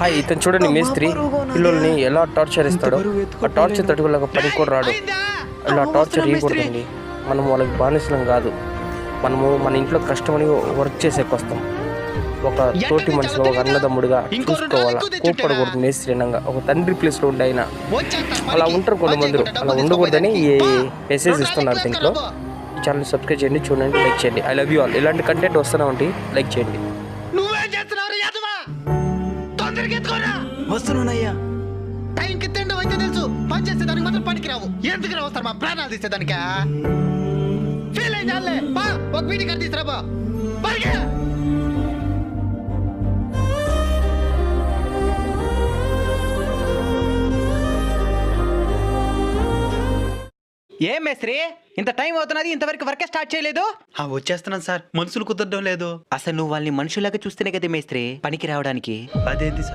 Hi, ఇతను చూడండి మేస్త్రి పిల్లల్ని ఎలా టార్చర్ ఇస్తాడో. ఆ టార్చర్ తట్టుకోలేక పని కూడా రాడు. ఇలా టార్చర్ ఇవ్వకూడదండి. మనం వాళ్ళకి బానిసలం కాదు. మనము మన ఇంట్లో కష్టమని వర్క్ చేసేకి వస్తాం. ఒక తోటి మనిషిలో ఒక అన్నదమ్ముడిగా చూసుకోవాలా. కోప్పడకూడదు మేస్త్రి అనంగా. ఒక తండ్రి ప్లేస్లో ఉండి అయినా అలా ఉంటారు కొంతమంది. అలా ఉండకూడదని ఈ మెసేజ్ ఇస్తున్నారు దీంట్లో. ఈ ఛానల్ సబ్స్క్రైబ్ చేయండి, చూడండి, లైక్ చేయండి. I love you all. ఇలాంటి కంటెంట్ వస్తూనే ఉంటాయి, లైక్ చేయండి. వస్తున్నానయ్యా. టైంకి తిండి అయితే తెలుసు, పని చేసే దానికి మాత్రం పనికి రావు. ఎందుకు వస్తారు మా ప్రాణాలు తీసేదానిక? ఫీల్ అయింది చాలే. ఒక వీడి గారు తీసుకురాబో. ఏం మేస్త్రి, ఇంత టైం అవుతున్నది, ఇంతవరకు వర్క్ స్టార్ట్ చేయలేదు? వచ్చేస్తున్నాను సార్, మనుషులు కుదరడం లేదు. అసలు నువ్వు వాళ్ళని మనుషులాగా చూస్తేనే కదా మేస్త్రి పనికి రావడానికి. అదేంటి సార్?